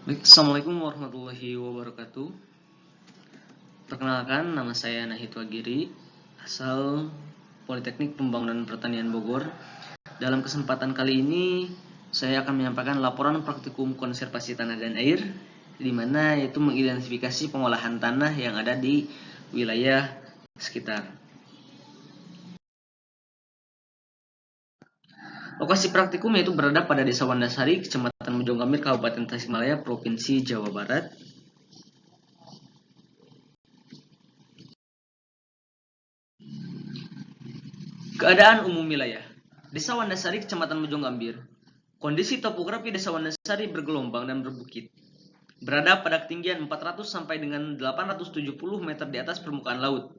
Baik, Assalamualaikum warahmatullahi wabarakatuh. Perkenalkan, nama saya Nahid Wagiri, asal Politeknik Pembangunan Pertanian Bogor. Dalam kesempatan kali ini, saya akan menyampaikan laporan praktikum konservasi tanah dan air, di mana itu mengidentifikasi pengolahan tanah yang ada di wilayah sekitar. Lokasi praktikum yaitu berada pada Desa Wandasari, Kecamatan Mojonggambir, Kabupaten Tasikmalaya, Provinsi Jawa Barat. Keadaan umum wilayah Desa Wandasari, Kecamatan Mojonggambir. Kondisi topografi Desa Wandasari bergelombang dan berbukit. Berada pada ketinggian 400 sampai dengan 870 meter di atas permukaan laut.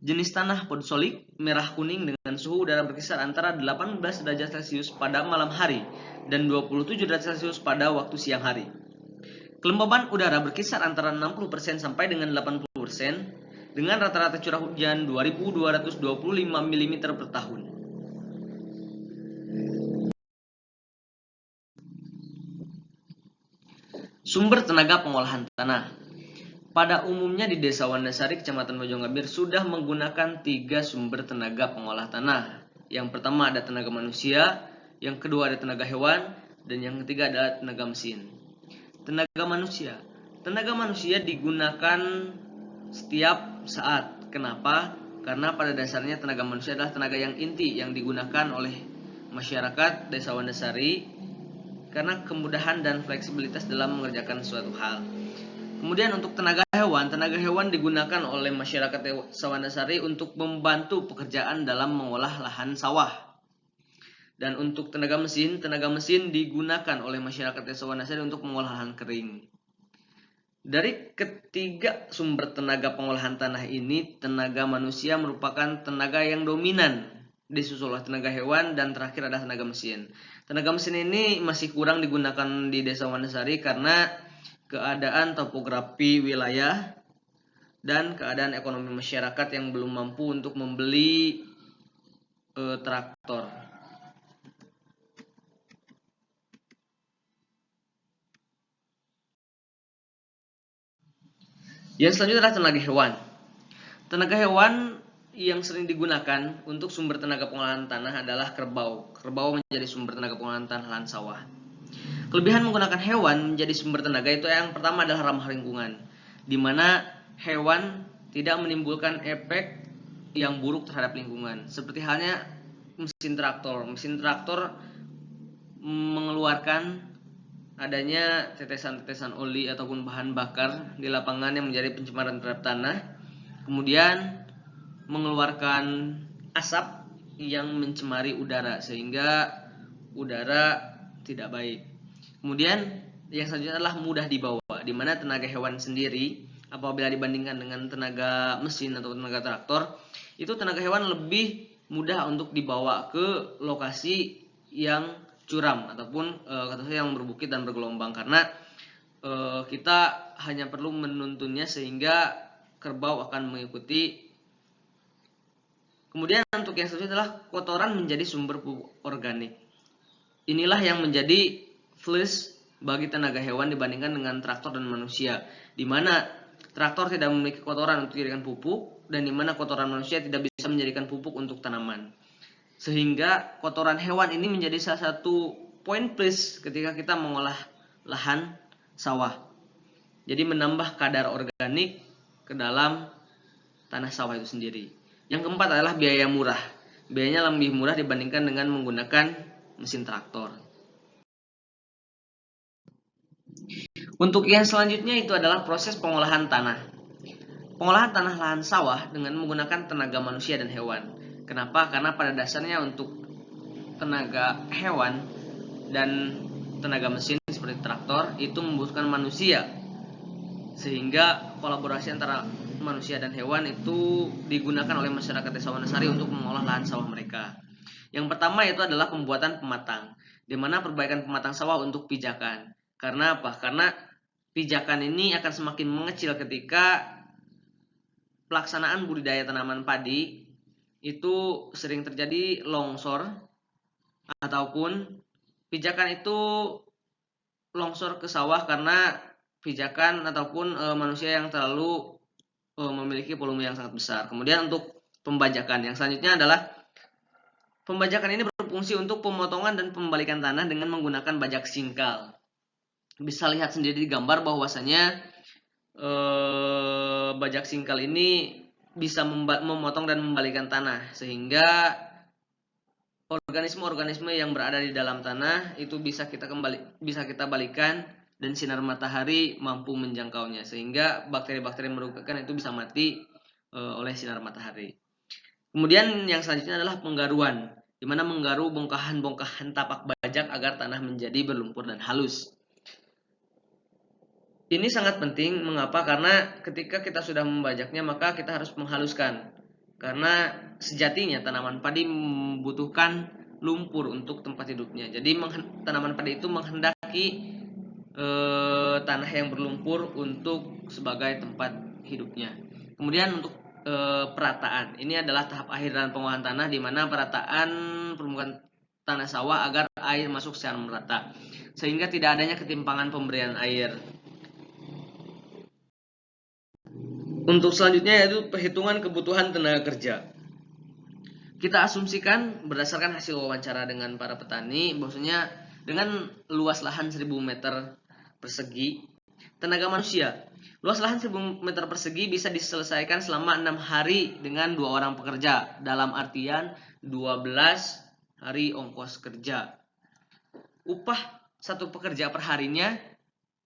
Jenis tanah podsolik merah kuning dengan suhu udara berkisar antara 18 derajat Celcius pada malam hari dan 27 derajat Celcius pada waktu siang hari. Kelembaban udara berkisar antara 60% sampai dengan 80% dengan rata-rata curah hujan 2225 mm per tahun. Sumber tenaga pengolahan tanah. Pada umumnya di Desa Wandasari, Kecamatan Mojonggambir sudah menggunakan 3 sumber tenaga pengolah tanah. Yang pertama ada tenaga manusia, yang kedua ada tenaga hewan, dan yang ketiga adalah tenaga mesin. Tenaga manusia. Tenaga manusia digunakan setiap saat. Kenapa? Karena pada dasarnya tenaga manusia adalah tenaga yang inti yang digunakan oleh masyarakat Desa Wandasari karena kemudahan dan fleksibilitas dalam mengerjakan suatu hal. Kemudian untuk tenaga hewan digunakan oleh masyarakat Desa Wandasari untuk membantu pekerjaan dalam mengolah lahan sawah. Dan untuk tenaga mesin digunakan oleh masyarakat Desa Wandasari untuk mengolah lahan kering. Dari ketiga sumber tenaga pengolahan tanah ini, tenaga manusia merupakan tenaga yang dominan, disusul oleh tenaga hewan, dan terakhir adalah tenaga mesin. Tenaga mesin ini masih kurang digunakan di Desa Wandasari karena keadaan topografi wilayah dan keadaan ekonomi masyarakat yang belum mampu untuk membeli traktor. Yang selanjutnya adalah tenaga hewan. Tenaga hewan yang sering digunakan untuk sumber tenaga pengolahan tanah adalah kerbau. Kerbau menjadi sumber tenaga pengolahan tanah lahan sawah. Kelebihan menggunakan hewan menjadi sumber tenaga itu yang pertama adalah ramah lingkungan, di mana hewan tidak menimbulkan efek yang buruk terhadap lingkungan. Seperti halnya mesin traktor. Mesin traktor mengeluarkan adanya tetesan-tetesan oli ataupun bahan bakar di lapangan yang menjadi pencemaran terhadap tanah. Kemudian mengeluarkan asap yang mencemari udara sehingga udara tidak baik. Kemudian yang selanjutnya adalah mudah dibawa, di mana tenaga hewan sendiri apabila dibandingkan dengan tenaga mesin atau tenaga traktor, itu tenaga hewan lebih mudah untuk dibawa ke lokasi yang curam ataupun yang berbukit dan bergelombang, karena kita hanya perlu menuntunnya sehingga kerbau akan mengikuti. Kemudian untuk yang selanjutnya adalah kotoran menjadi sumber pupuk organik. Inilah yang menjadi plus bagi tenaga hewan dibandingkan dengan traktor dan manusia, di mana traktor tidak memiliki kotoran untuk dijadikan pupuk dan di mana kotoran manusia tidak bisa menjadikan pupuk untuk tanaman. Sehingga kotoran hewan ini menjadi salah satu poin plus ketika kita mengolah lahan sawah. Jadi menambah kadar organik ke dalam tanah sawah itu sendiri. Yang keempat adalah biaya murah. Biayanya lebih murah dibandingkan dengan menggunakan mesin traktor. Untuk yang selanjutnya itu adalah proses pengolahan tanah. Pengolahan tanah lahan sawah dengan menggunakan tenaga manusia dan hewan. Kenapa? Karena pada dasarnya untuk tenaga hewan dan tenaga mesin seperti traktor itu membutuhkan manusia, sehingga kolaborasi antara manusia dan hewan itu digunakan oleh masyarakat Desa Wandasari untuk mengolah lahan sawah mereka. Yang pertama itu adalah pembuatan pematang, di mana perbaikan pematang sawah untuk pijakan. Karena apa? Karena pijakan ini akan semakin mengecil ketika pelaksanaan budidaya tanaman padi itu sering terjadi longsor ataupun pijakan itu longsor ke sawah karena pijakan ataupun manusia yang terlalu memiliki volume yang sangat besar. Kemudian untuk pembajakan yang selanjutnya adalah pembajakan ini berfungsi untuk pemotongan dan pembalikan tanah dengan menggunakan bajak singkal. Bisa lihat sendiri di gambar bahwasanya bajak singkal ini bisa memotong dan membalikan tanah sehingga organisme-organisme yang berada di dalam tanah itu bisa kita balikan dan sinar matahari mampu menjangkaunya sehingga bakteri-bakteri yang merugikan itu bisa mati oleh sinar matahari. Kemudian yang selanjutnya adalah penggaruan, di mana menggaru bongkahan-bongkahan tapak bajak agar tanah menjadi berlumpur dan halus. Ini sangat penting, mengapa? Karena ketika kita sudah membajaknya, maka kita harus menghaluskan. Karena sejatinya tanaman padi membutuhkan lumpur untuk tempat hidupnya. Jadi tanaman padi itu menghendaki tanah yang berlumpur untuk sebagai tempat hidupnya. Kemudian untuk perataan, ini adalah tahap akhir dalam pengolahan tanah, di mana perataan permukaan tanah sawah agar air masuk secara merata, sehingga tidak adanya ketimpangan pemberian air. Untuk selanjutnya yaitu perhitungan kebutuhan tenaga kerja. Kita asumsikan berdasarkan hasil wawancara dengan para petani bahwasanya dengan luas lahan 1000 meter persegi, tenaga manusia luas lahan 1000 meter persegi bisa diselesaikan selama 6 hari dengan 2 orang pekerja, dalam artian 12 hari ongkos kerja. Upah satu pekerja per harinya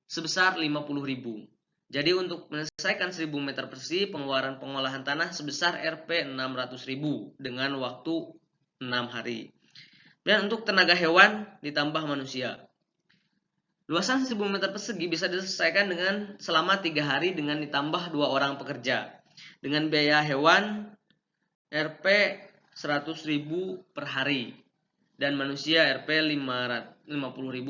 sebesar 50.000. Jadi untuk menyelesaikan 1000 meter persegi, pengeluaran pengolahan tanah sebesar Rp 600.000 dengan waktu 6 hari. Dan untuk tenaga hewan ditambah manusia, luasan 1000 meter persegi bisa diselesaikan dengan selama 3 hari dengan ditambah 2 orang pekerja. Dengan biaya hewan Rp 100.000 per hari dan manusia Rp 50.000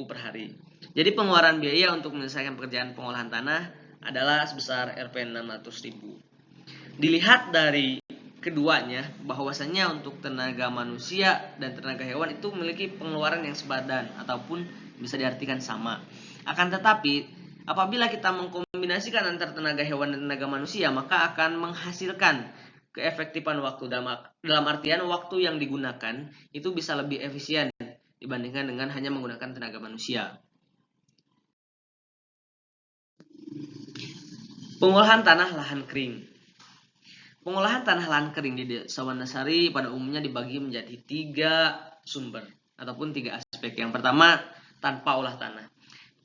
per hari. Jadi pengeluaran biaya untuk menyelesaikan pekerjaan pengolahan tanah adalah sebesar Rp 600.000. Dilihat dari keduanya bahwasanya untuk tenaga manusia dan tenaga hewan itu memiliki pengeluaran yang sepadan ataupun bisa diartikan sama. Akan tetapi apabila kita mengkombinasikan antara tenaga hewan dan tenaga manusia, maka akan menghasilkan keefektifan waktu, dalam artian waktu yang digunakan itu bisa lebih efisien dibandingkan dengan hanya menggunakan tenaga manusia. Pengolahan tanah lahan kering. Pengolahan tanah lahan kering di Desa Wanasari pada umumnya dibagi menjadi 3 sumber ataupun 3 aspek. Yang pertama, tanpa olah tanah.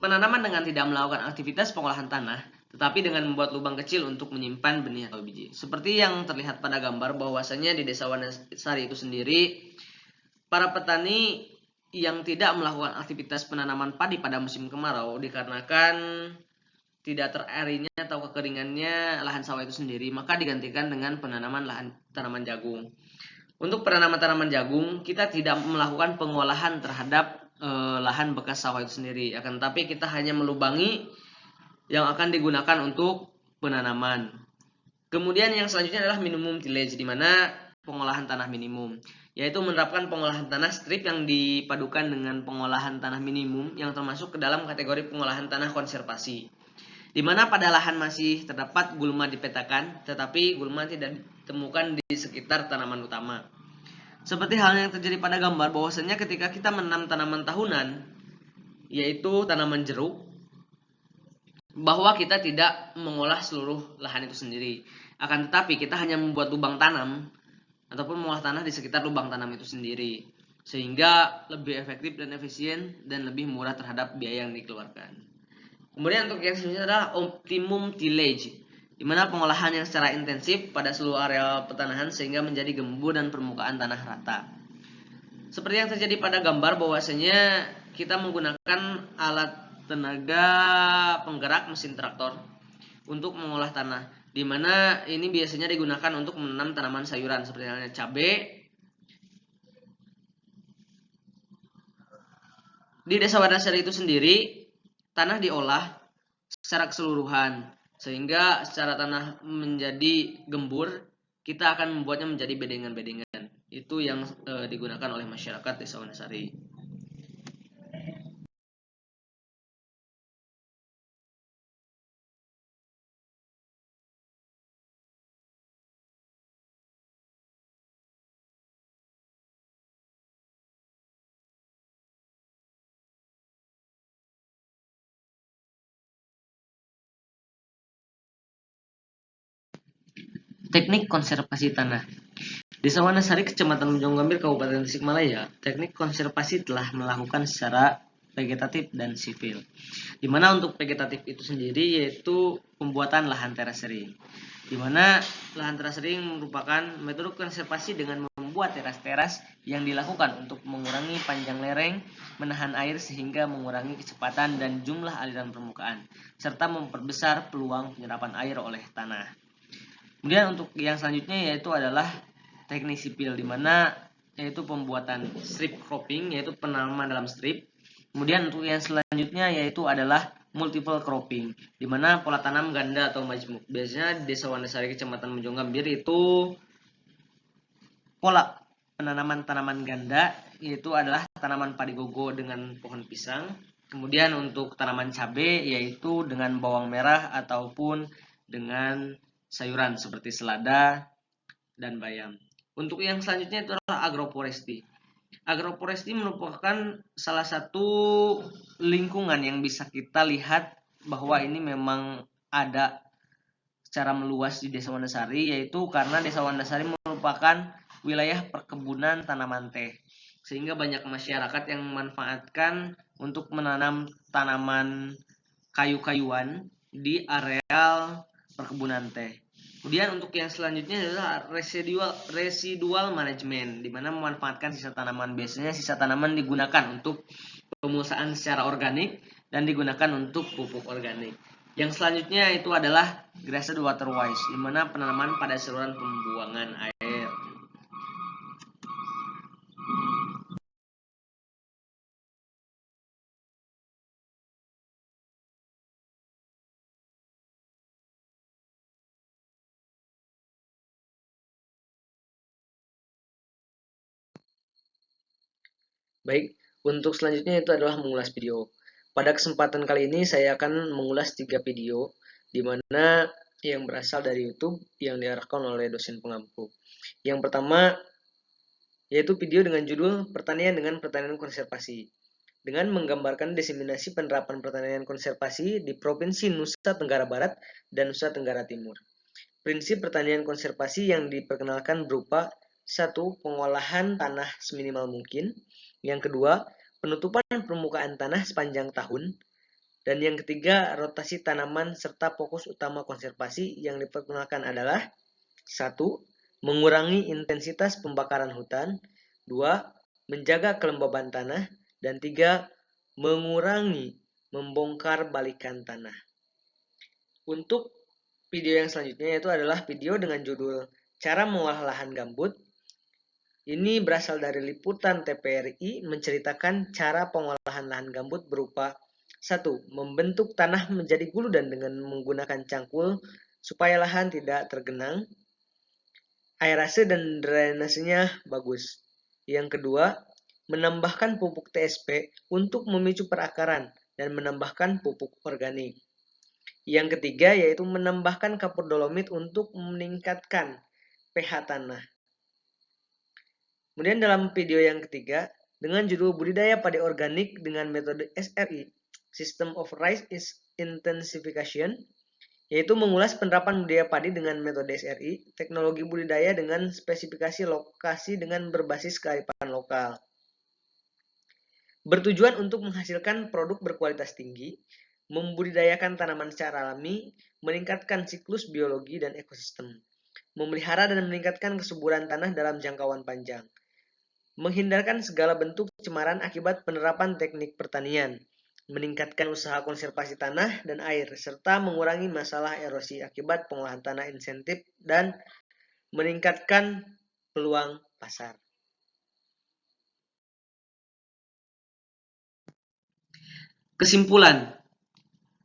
Penanaman dengan tidak melakukan aktivitas pengolahan tanah, tetapi dengan membuat lubang kecil untuk menyimpan benih atau biji. Seperti yang terlihat pada gambar bahwasanya di Desa Wanasari itu sendiri, para petani yang tidak melakukan aktivitas penanaman padi pada musim kemarau dikarenakan tidak terairinya atau kekeringannya lahan sawah itu sendiri, maka digantikan dengan penanaman tanaman jagung. Untuk penanaman tanaman jagung, kita tidak melakukan pengolahan terhadap lahan bekas sawah itu sendiri, akan tetapi kita hanya melubangi yang akan digunakan untuk penanaman. Kemudian yang selanjutnya adalah minimum tillage, di mana pengolahan tanah minimum, yaitu menerapkan pengolahan tanah strip yang dipadukan dengan pengolahan tanah minimum yang termasuk ke dalam kategori pengolahan tanah konservasi, di mana pada lahan masih terdapat gulma dipetakan, tetapi gulma tidak ditemukan di sekitar tanaman utama. Seperti halnya yang terjadi pada gambar bahwasanya ketika kita menanam tanaman tahunan, yaitu tanaman jeruk, bahwa kita tidak mengolah seluruh lahan itu sendiri. Akan tetapi kita hanya membuat lubang tanam ataupun mengolah tanah di sekitar lubang tanam itu sendiri, sehingga lebih efektif dan efisien dan lebih murah terhadap biaya yang dikeluarkan. Kemudian untuk yang selanjutnya adalah optimum tillage, di mana pengolahan yang secara intensif pada seluruh area pertanahan sehingga menjadi gembur dan permukaan tanah rata. Seperti yang terjadi pada gambar bahwasanya kita menggunakan alat tenaga penggerak mesin traktor untuk mengolah tanah, di mana ini biasanya digunakan untuk menanam tanaman sayuran seperti halnya cabai. Di Desa Wanasari itu sendiri, tanah diolah secara keseluruhan sehingga secara tanah menjadi gembur, kita akan membuatnya menjadi bedengan-bedengan. Itu yang digunakan oleh masyarakat Desa Wanasari. Teknik konservasi tanah. Desa Wanasari, Kecamatan Mojonggambir, Kabupaten Tasikmalaya, teknik konservasi telah melakukan secara vegetatif dan sipil. Di mana untuk vegetatif itu sendiri yaitu pembuatan lahan terasering. Di mana lahan terasering merupakan metode konservasi dengan membuat teras-teras yang dilakukan untuk mengurangi panjang lereng, menahan air sehingga mengurangi kecepatan dan jumlah aliran permukaan, serta memperbesar peluang penyerapan air oleh tanah. Kemudian untuk yang selanjutnya yaitu adalah teknik sipil, di mana yaitu pembuatan strip cropping, yaitu penanaman dalam strip. Kemudian untuk yang selanjutnya yaitu adalah multiple cropping, di mana pola tanam ganda atau majmuk. Biasanya di Desa Wanasari, Kecamatan Mojonggambir itu pola penanaman tanaman ganda yaitu adalah tanaman padi gogo dengan pohon pisang. Kemudian untuk tanaman cabai yaitu dengan bawang merah ataupun dengan sayuran seperti selada dan bayam. Untuk yang selanjutnya itu adalah agroforestry. Agroforestry merupakan salah satu lingkungan yang bisa kita lihat bahwa ini memang ada secara meluas di Desa Wanasari, yaitu karena Desa Wanasari merupakan wilayah perkebunan tanaman teh, sehingga banyak masyarakat yang memanfaatkan untuk menanam tanaman kayu-kayuan di areal perkebunan teh. Kemudian untuk yang selanjutnya adalah residual management, di mana memanfaatkan sisa tanaman. Biasanya sisa tanaman digunakan untuk pemusaan secara organik dan digunakan untuk pupuk organik. Yang selanjutnya itu adalah grassed waterways, di mana penanaman pada saluran pembuangan air. Baik, untuk selanjutnya itu adalah mengulas video. Pada kesempatan kali ini saya akan mengulas 3 video, di mana yang berasal dari YouTube yang diarahkan oleh dosen pengampu. Yang pertama yaitu video dengan judul Pertanian dengan Pertanian Konservasi, dengan menggambarkan diseminasi penerapan pertanian konservasi di Provinsi Nusa Tenggara Barat dan Nusa Tenggara Timur. Prinsip pertanian konservasi yang diperkenalkan berupa 1. Pengolahan tanah seminimal mungkin. Yang kedua, penutupan permukaan tanah sepanjang tahun. Dan yang ketiga, rotasi tanaman serta fokus utama konservasi yang diperkenalkan adalah 1. Mengurangi intensitas pembakaran hutan. 2. Menjaga kelembaban tanah. Dan 3. Mengurangi membongkar balikan tanah. Untuk video yang selanjutnya yaitu adalah video dengan judul Cara Mengolah Lahan Gambut. Ini berasal dari liputan TVRI menceritakan cara pengolahan lahan gambut berupa 1. Membentuk tanah menjadi gulu dan dengan menggunakan cangkul supaya lahan tidak tergenang. Aerasi dan drainasenya bagus. Yang kedua, menambahkan pupuk TSP untuk memicu perakaran dan menambahkan pupuk organik. Yang ketiga yaitu menambahkan kapur dolomit untuk meningkatkan pH tanah. Kemudian dalam video yang ketiga dengan judul Budidaya Padi Organik dengan metode SRI, System of Rice Intensification, yaitu mengulas penerapan budidaya padi dengan metode SRI, teknologi budidaya dengan spesifikasi lokasi dengan berbasis kearifan lokal. Bertujuan untuk menghasilkan produk berkualitas tinggi, membudidayakan tanaman secara alami, meningkatkan siklus biologi dan ekosistem, memelihara dan meningkatkan kesuburan tanah dalam jangkauan panjang, menghindarkan segala bentuk cemaran akibat penerapan teknik pertanian, meningkatkan usaha konservasi tanah dan air, serta mengurangi masalah erosi akibat pengolahan tanah insentif dan meningkatkan peluang pasar. Kesimpulan,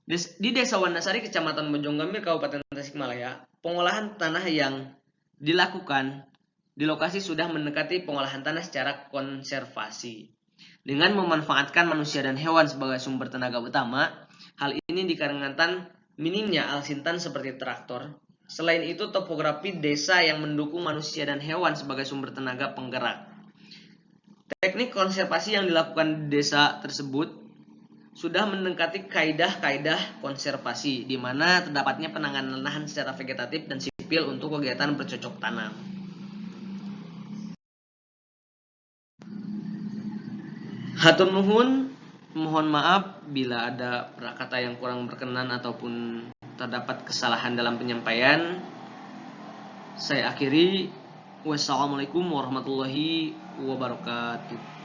di Desa Wanasari, Kecamatan Mojonggambir, Kabupaten Tasikmalaya, pengolahan tanah yang dilakukan di lokasi sudah mendekati pengolahan tanah secara konservasi. Dengan memanfaatkan manusia dan hewan sebagai sumber tenaga utama, hal ini dikarenakan minimnya alsintan seperti traktor. Selain itu, topografi desa yang mendukung manusia dan hewan sebagai sumber tenaga penggerak. Teknik konservasi yang dilakukan di desa tersebut sudah mendekati kaidah-kaidah konservasi, di mana terdapatnya penanganan lahan secara vegetatif dan sipil sipil untuk kegiatan bercocok tanam. Hatur nuhun, mohon maaf bila ada kata yang kurang berkenan ataupun terdapat kesalahan dalam penyampaian. Saya akhiri. Wassalamualaikum warahmatullahi wabarakatuh.